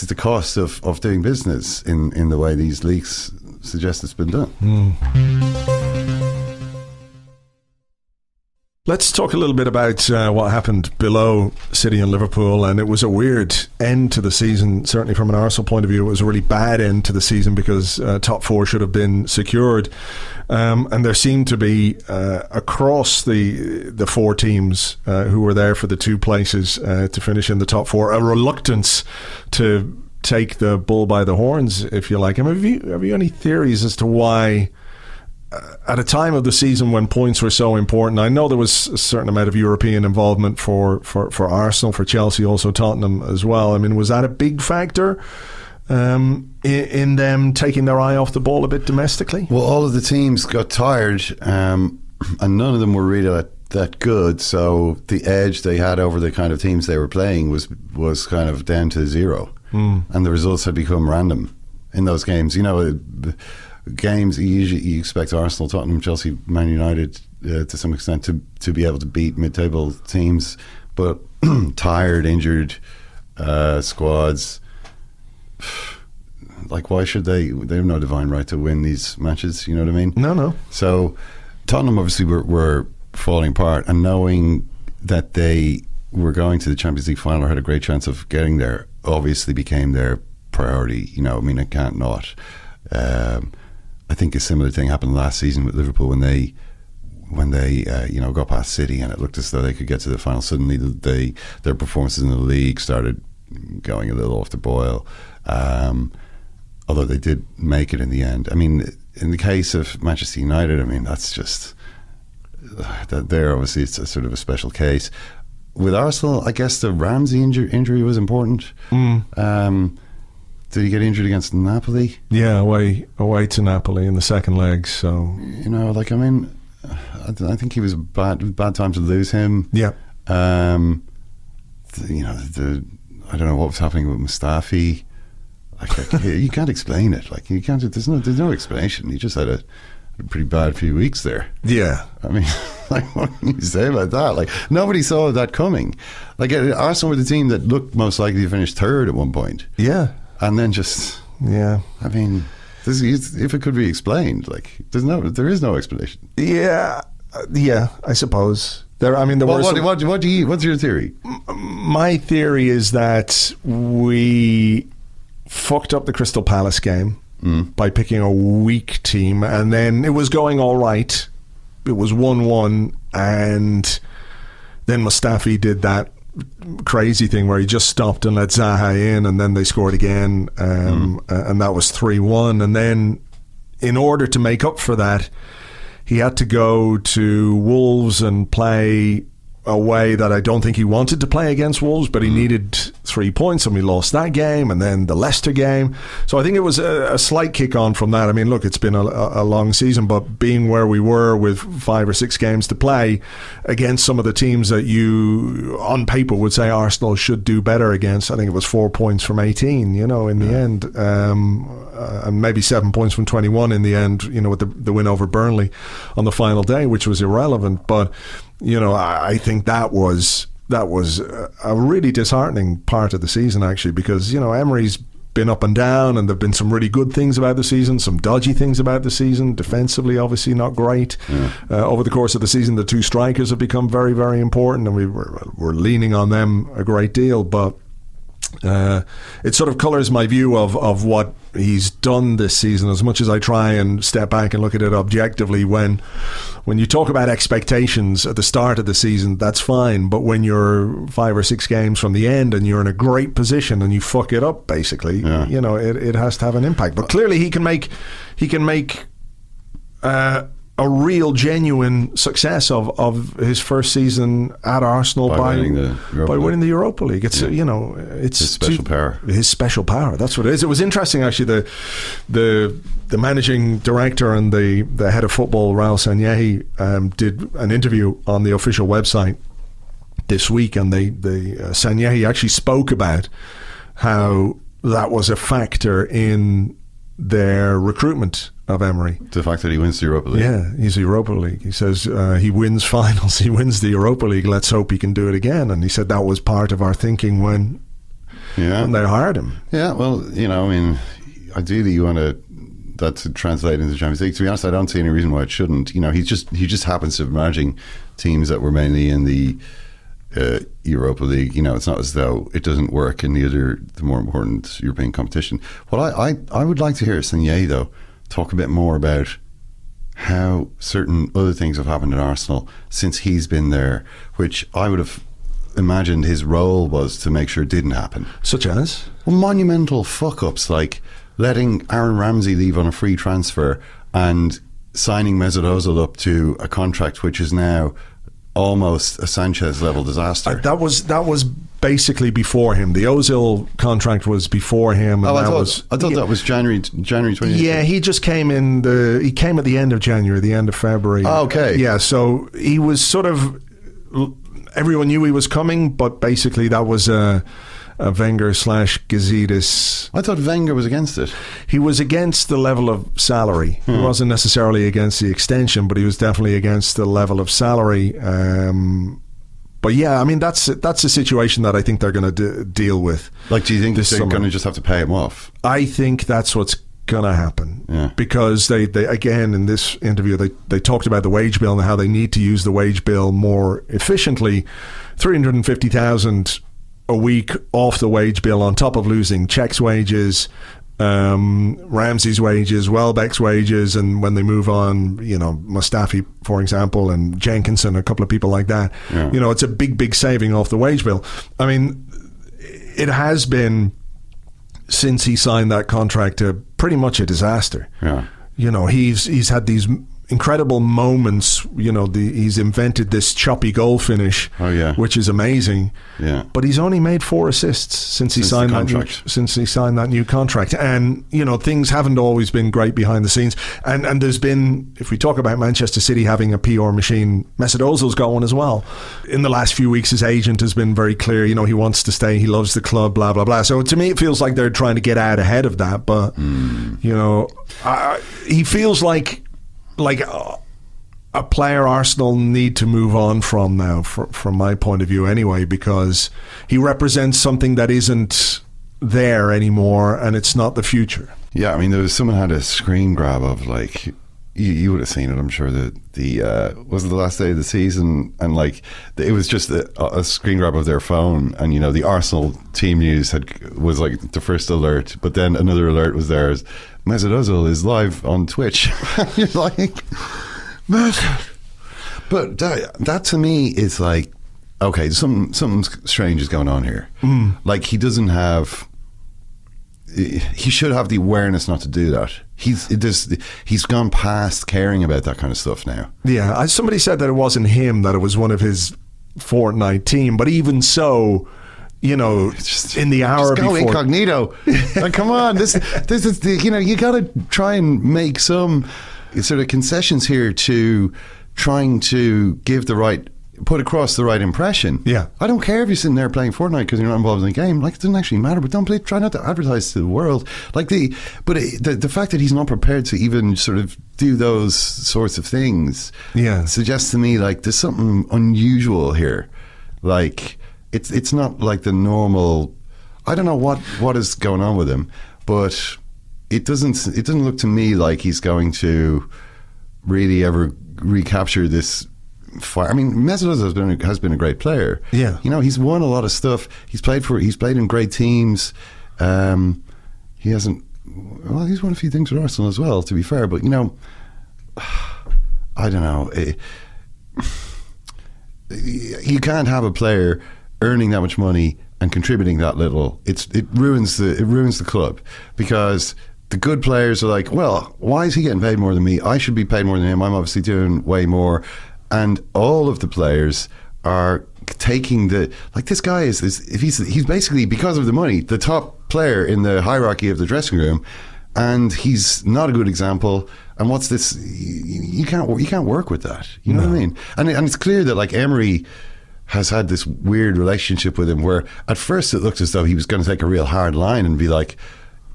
is the cost of doing business in the way these leaks suggest it's been done. Let's talk a little bit about what happened below City and Liverpool, and it was a weird end to the season. Certainly from an Arsenal point of view, it was a really bad end to the season, because top four should have been secured, and there seemed to be across the four teams who were there for the two places to finish in the top four, a reluctance to take the bull by the horns, if you like. I mean, have you any theories as to why at a time of the season when points were so important. I know there was a certain amount of European involvement for Arsenal, for Chelsea, also Tottenham as well. I mean, was that a big factor in them taking their eye off the ball a bit domestically? Well, all of the teams got tired, and none of them were really that good. So the edge they had over the kind of teams they were playing was kind of down to zero, and the results had become random in those games. You know, games you expect Arsenal, Tottenham, Chelsea, Man United to some extent to be able to beat mid-table teams, but tired, injured squads. Like, why should they have no divine right to win these matches, you know what I mean? No. So Tottenham obviously were falling apart, and knowing that they were going to the Champions League final or had a great chance of getting there obviously became their priority. You know, I mean, it can't not. I think a similar thing happened last season with Liverpool when they got past City and it looked as though they could get to the final. Suddenly their performances in the league started going a little off the boil. Although they did make it in the end. I mean, in the case of Manchester United, I mean, that's just that there obviously it's a sort of a special case. With Arsenal, I guess the Ramsey injury was important. Did he get injured against Napoli? Yeah, away to Napoli in the second leg. So, you know, like, I mean, I think he was bad time to lose him. Yeah. You know, I don't know what was happening with Mustafi. Like you can't explain it. Like, you can't. There's no explanation. He just had a pretty bad few weeks there. Yeah. I mean, like, what can you say about that? Like, nobody saw that coming. Like, Arsenal were the team that looked most likely to finish third at one point. Yeah. And then just, yeah. I mean, if it could be explained, like, there is no explanation. Yeah, I suppose. What's your theory? My theory is that we fucked up the Crystal Palace game by picking a weak team, and then it was going all right. It was 1-1, and then Mustafi did that crazy thing where he just stopped and let Zaha in, and then they scored again, and that was 3-1. And then in order to make up for that, he had to go to Wolves and play a way that I don't think he wanted to play against Wolves, but he needed 3 points, and we lost that game, and then the Leicester game. So I think it was a slight kick on from that. I mean, look, it's been a long season, but being where we were with 5 or 6 games to play against some of the teams that you on paper would say Arsenal should do better against, I think it was 4 points from 18, you know, in the end, and maybe 7 points from 21 in the end, you know, with the win over Burnley on the final day, which was irrelevant. But you know, I think that was a really disheartening part of the season, actually, because, you know, Emery's been up and down, and there've been some really good things about the season, some dodgy things about the season. Defensively, obviously not great. Over the course of the season, the 2 strikers have become very, very important, and we're leaning on them a great deal. But it sort of colours my view of what he's done this season, as much as I try and step back and look at it objectively. When you talk about expectations at the start of the season, that's fine, but when you're 5 or 6 games from the end and you're in a great position and you fuck it up, basically, you know, it has to have an impact. But clearly he can make a real genuine success of his first season at Arsenal by winning the Europa League. It's you know, it's his special power. His special power. That's what it is. It was interesting, actually. The managing director and the head of football, Raul Sanllehi, did an interview on the official website this week, and the Sanllehi actually spoke about how that was a factor in their recruitment of Emery. The fact that he wins the Europa League. Yeah, he's the Europa League. He says he wins finals, he wins the Europa League, let's hope he can do it again. And he said that was part of our thinking when they hired him. Yeah, well, you know, I mean, ideally you want that to translate into the Champions League. To be honest, I don't see any reason why it shouldn't. You know, he just happens to be managing teams that were mainly in the Europa League. You know, it's not as though it doesn't work in the more important European competition. What I would like to hear Sanllehi, though, talk a bit more about how certain other things have happened at Arsenal since he's been there, which I would have imagined his role was to make sure it didn't happen. Such as? Well, monumental fuck-ups like letting Aaron Ramsey leave on a free transfer and signing Mesut Ozil up to a contract which is now almost a Sanchez level disaster. That was basically before him. The Ozil contract was before him. And I thought that was January 2018. Yeah, he just came he came at the end of January, the end of February. Oh, okay. Yeah, so he was sort of, everyone knew he was coming, but basically that was a Wenger / Gazidis. I thought Wenger was against it. He was against the level of salary. He wasn't necessarily against the extension, but he was definitely against the level of salary. But yeah, I mean, that's a situation that I think they're going to deal with. Like, do you think they're going to just have to pay him off? I think that's what's going to happen. Yeah. Because they again, in this interview, they talked about the wage bill and how they need to use the wage bill more efficiently. 350,000 a week off the wage bill on top of losing Czech's wages, Ramsey's wages, Welbeck's wages, and when they move on, Mustafi, for example, and Jenkinson, a couple of people like that. Yeah. It's a big saving off the wage bill. I mean, it has been, since he signed that contract, pretty much a disaster. Yeah. He's had these incredible moments. He's invented this choppy goal finish, which is amazing. Yeah. But he's only made 4 assists since he signed that new contract. And things haven't always been great behind the scenes. And there's been, if we talk about Manchester City having a PR machine, Mesut Ozil's got one as well. In the last few weeks, his agent has been very clear. He wants to stay. He loves the club. Blah blah blah. So to me, it feels like they're trying to get out ahead of that. But he feels like a player Arsenal need to move on from now, from my point of view anyway, because he represents something that isn't there anymore, and it's not the future. Yeah, I mean, someone had a screen grab of, like, you would have seen it, I'm sure, was it the last day of the season, and it was just a screen grab of their phone, and the Arsenal team news was like the first alert, but then another alert was there. Mesut Ozil is live on Twitch. You're like, Mesut. But that to me is like, okay, something strange is going on here. Like, he should have the awareness not to do that. He's gone past caring about that kind of stuff now. Yeah, somebody said that it wasn't him, that it was one of his Fortnite team, but even so, in the hour just go before, incognito. Like, come on, this is the, you got to try and make some sort of concessions here to trying to put across the right impression. Yeah, I don't care if you're sitting there playing Fortnite because you're not involved in the game. Like, it doesn't actually matter. But try not to advertise to the world. Like the fact that he's not prepared to even sort of do those sorts of things, suggests to me like there's something unusual here. Like, it's not like the normal. I don't know what is going on with him, but it doesn't look to me like he's going to really ever recapture this fire. I mean, Mesut Ozil has been a great player. Yeah, he's won a lot of stuff. He's played in great teams. He hasn't. Well, he's won a few things with Arsenal as well, to be fair. But I don't know. You can't have a player earning that much money and contributing that little. It ruins the club, because the good players are like, well, why is he getting paid more than me? I should be paid more than him. I'm obviously doing way more. And all of the players are taking this guy is he's basically, because of the money, the top player in the hierarchy of the dressing room, and he's not a good example. And what's this? You can't work with that. You know what I mean? And it's clear that, like, Emery has had this weird relationship with him, where at first it looked as though he was going to take a real hard line and be like,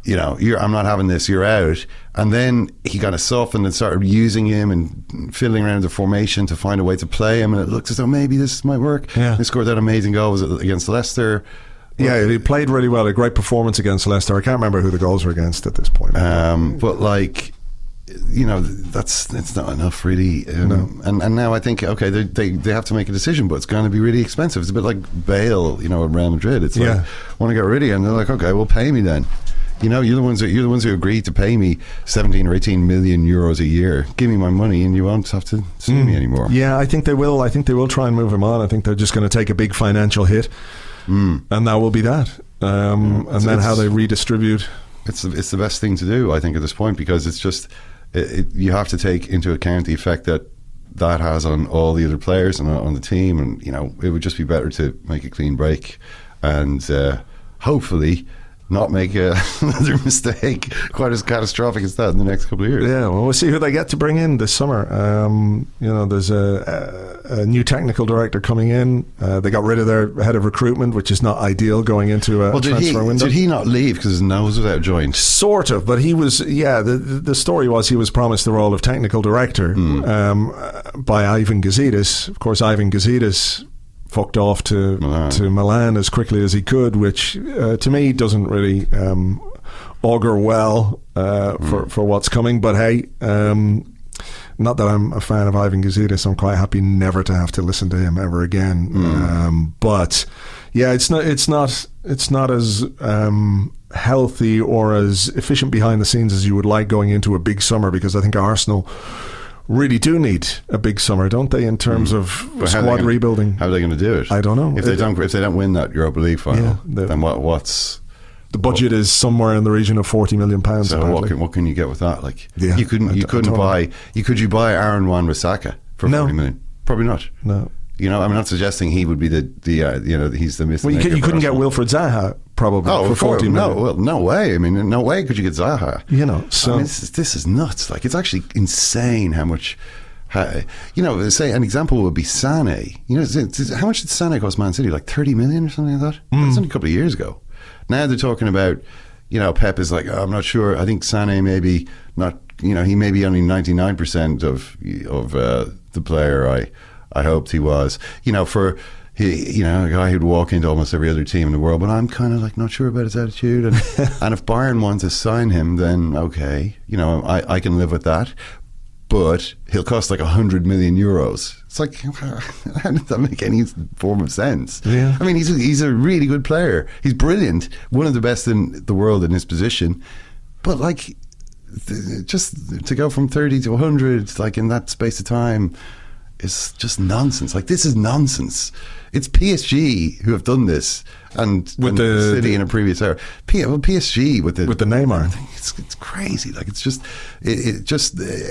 I'm not having this, you're out. And then he kind of softened and started using him and fiddling around the formation to find a way to play him, and it looks as though maybe this might work. Yeah. He scored that amazing goal, was it against Leicester? Yeah, he played really well. A great performance against Leicester. I can't remember who the goals were against at this point. But like, it's not enough, really. No. And now I think, okay, they have to make a decision, but it's going to be really expensive. It's a bit like Bale, at Real Madrid. It's like, want to get rid of you, and they're like, okay, well, pay me then. You're the ones who agreed to pay me 17 or 18 million euros a year. Give me my money, and you won't have to sue me anymore. Yeah, I think they will. I think they will try and move him on. I think they're just going to take a big financial hit, and that will be that. And then how they redistribute. It's the best thing to do, I think, at this point, because it's just, you have to take into account the effect that has on all the other players and on the team, and it would just be better to make a clean break and hopefully not make another mistake quite as catastrophic as that in the next couple of years. Yeah, well, we'll see who they get to bring in this summer. There's a new technical director coming in. They got rid of their head of recruitment, which is not ideal going into a transfer window. Did he not leave because his nose was out of joint? Sort of, but he was, the story was he was promised the role of technical director by Ivan Gazidis. Of course, Ivan Gazidis fucked off to Milan as quickly as he could, which to me doesn't really augur well for what's coming. But hey, not that I'm a fan of Ivan Gazidis. I'm quite happy never to have to listen to him ever again. But yeah, it's not as healthy or as efficient behind the scenes as you would like going into a big summer, because I think Arsenal really do need a big summer, don't they, in terms of squad rebuilding? How are they going to do it? I don't know. If they don't win that Europa League final, then what's the budget is somewhere in the region of £40 million. So what can you get with that? Like, you couldn't buy Aaron Wan-Bissaka for 40 million? Probably not. No. I'm not suggesting he would be he's the missing. Well, you couldn't get Wilfred Zaha probably for 40 million. No, well, no way. I mean, no way could you get Zaha. So this is nuts. Like, it's actually insane how much. Say an example would be Sane. How much did Sane cost Man City? Like 30 million or something like that. That's only a couple of years ago. Now they're talking about, Pep is like, I'm not sure. I think Sane maybe not. He may be only 99% of the player I hoped he was. A guy who'd walk into almost every other team in the world, but I'm kind of like not sure about his attitude. And and if Bayern want to sign him, then okay, I can live with that. But he'll cost like 100 million euros. It's like, how does that make any form of sense? Yeah. I mean, he's a really good player. He's brilliant, one of the best in the world in his position. But like, just to go from 30 to 100, like in that space of time, is just nonsense. Like, this is nonsense. It's PSG who have done this, and with the City in a previous era. PSG with the Neymar, it's crazy. Like, it's just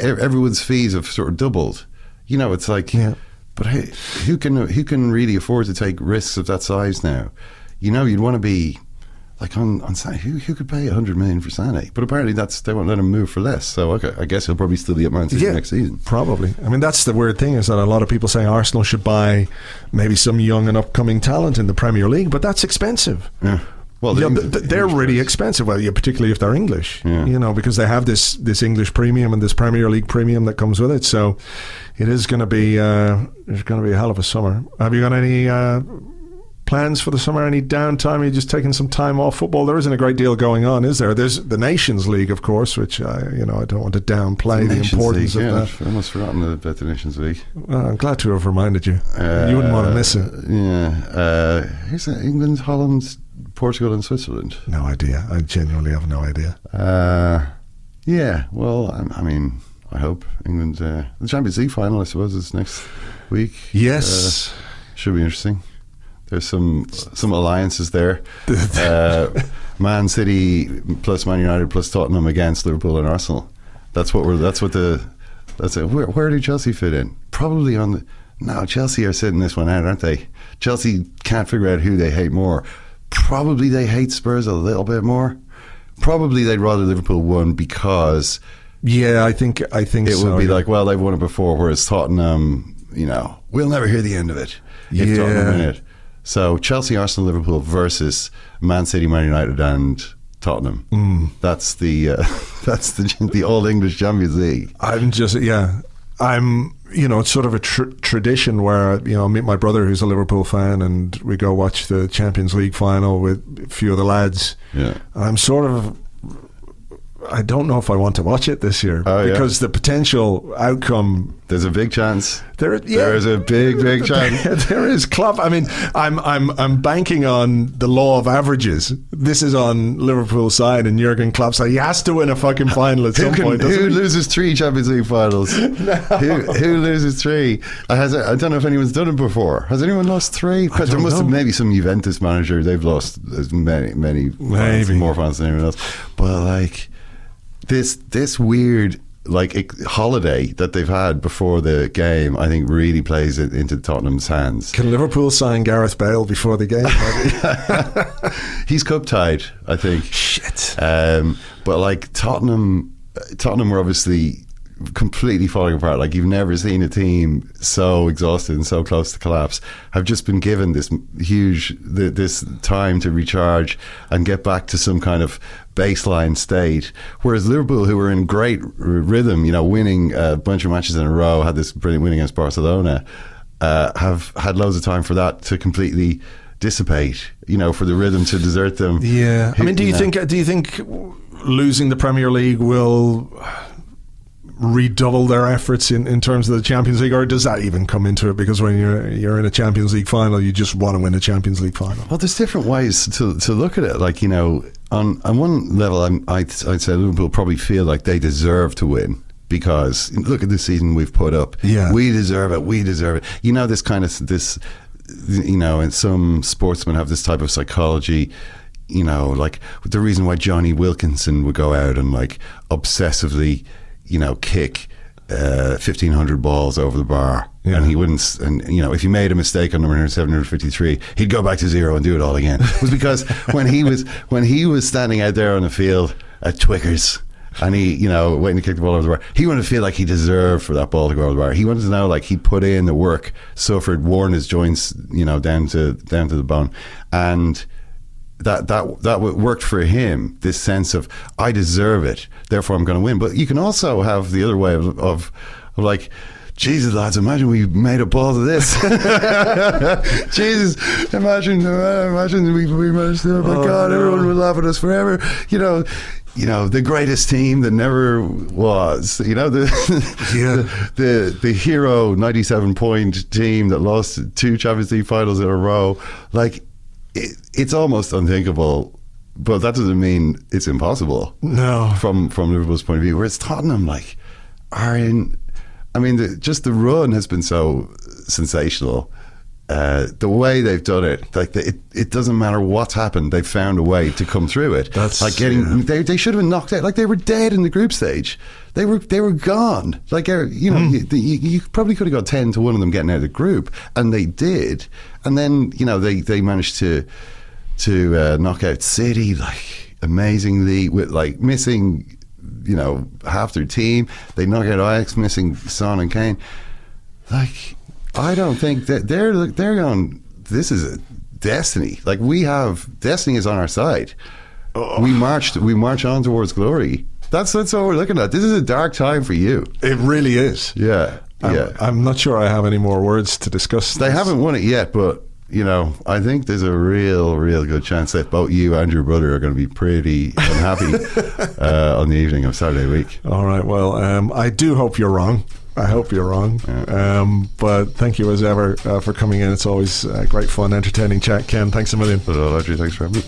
everyone's fees have sort of doubled. It's like, but hey, who can really afford to take risks of that size now? You'd want to be like on Sane. Who could pay 100 million for Sane? But apparently they won't let him move for less. So okay, I guess he'll probably still be at Man City next season. Probably. I mean, that's the weird thing, is that a lot of people say Arsenal should buy maybe some young and upcoming talent in the Premier League, but that's expensive. Yeah. Well, they're really expensive. Well, particularly if they're English. Yeah. Because they have this English premium and this Premier League premium that comes with it. So it is going to be there's going to be a hell of a summer. Have you got any plans for the summer? Any downtime? Are you just taking some time off football? There isn't a great deal going on, is there? There's the Nations League, of course, which I don't want to downplay the importance of that. I've almost forgotten about the Nations League. Well, I'm glad to have reminded you. You wouldn't want to miss it. Yeah. Here's England, Holland, Portugal, and Switzerland. No idea. I genuinely have no idea. Yeah. Well, I mean, I hope England. The Champions League final, I suppose, is next week. Yes. Should be interesting. There's some alliances there. Man City plus Man United plus Tottenham against Liverpool and Arsenal. Where do Chelsea fit in? Probably Chelsea are sitting this one out, aren't they? Chelsea can't figure out who they hate more. Probably they hate Spurs a little bit more. Probably they'd rather Liverpool won because I think it would be like, well, they've won it before, whereas Tottenham, we'll never hear the end of it if Tottenham win it. So Chelsea, Arsenal, Liverpool versus Man City, Man United, and Tottenham. That's the All English Champions League. It's sort of a tradition where I meet my brother who's a Liverpool fan, and we go watch the Champions League final with a few of the lads. Yeah, I'm I don't know if I want to watch it this year because the potential outcome. There's a big chance. There is a big chance. There is Klopp. I mean, I'm banking on the law of averages. This is on Liverpool's side, and Jurgen Klopp side. He has to win a fucking final at some point. Who loses 3 Champions League finals? Who loses 3? I don't know if anyone's done it before. Has anyone lost 3? There must have maybe some Juventus manager. They've lost as many more finals than anyone else. But like. This weird holiday that they've had before the game, I think really plays it into Tottenham's hands. Can Liverpool sign Gareth Bale before the game? He's cup tied, I think. Shit. But like Tottenham were obviously completely falling apart. Like, you've never seen a team so exhausted and so close to collapse. Have just been given this this time to recharge and get back to some kind of baseline state. Whereas Liverpool, who were in great rhythm, winning a bunch of matches in a row, had this brilliant win against Barcelona, have had loads of time for that to completely dissipate, for the rhythm to desert them. Yeah. I mean, do you think losing the Premier League will redouble their efforts in terms of the Champions League, or does that even come into it? Because when you're in a Champions League final, you just want to win a Champions League final. Well, there's different ways to look at it. Like, on one level, I'd say Liverpool probably feel like they deserve to win, because look at the season we've put up. Yeah. We deserve it. This kind of and some sportsmen have this type of psychology. Like the reason why Johnny Wilkinson would go out and like obsessively kick 1,500 balls over the bar, and he wouldn't. And if you made a mistake on number 753, he'd go back to zero and do it all again. It was because when he was standing out there on the field at Twickers, and he waiting to kick the ball over the bar, he wanted to feel like he deserved for that ball to go over the bar. He wanted to know like he put in the work, suffered, worn his joints, down to the bone, and that worked for him, this sense of I deserve it, therefore I'm going to win. But you can also have the other way of like, Jesus, lads, imagine we made a ball to this. Jesus, imagine we managed to, oh my God, everyone would laugh at us forever. The greatest team that never was. The hero 97-point team that lost 2 Champions League finals in a row. Like, it's almost unthinkable, but that doesn't mean it's impossible. No, from Liverpool's point of view. Whereas Tottenham, just the run has been so sensational. The way they've done it, like it doesn't matter what's happened, they've found a way to come through it. That's like they should have been knocked out. Like, they were dead in the group stage. They were gone. Like, you probably could have got 10 to 1 of them getting out of the group, and they did. And then they managed to knock out City, like, amazingly, with like missing half their team. They knock out Ajax, missing Son and Kane. Like, I don't think that they're going, this is a destiny. Like, destiny is on our side. We march on towards glory. That's what we're looking at. This is a dark time for you. It really is. Yeah. I'm not sure I have any more words to discuss. They haven't won it yet, but I think there's a real good chance that both you and your brother are going to be pretty unhappy on the evening of Saturday week. All right. Well, I do hope you're wrong. I hope you're wrong. Yeah. But thank you as ever for coming in. It's always great fun, entertaining chat. Ken, thanks a million. Thanks for having me.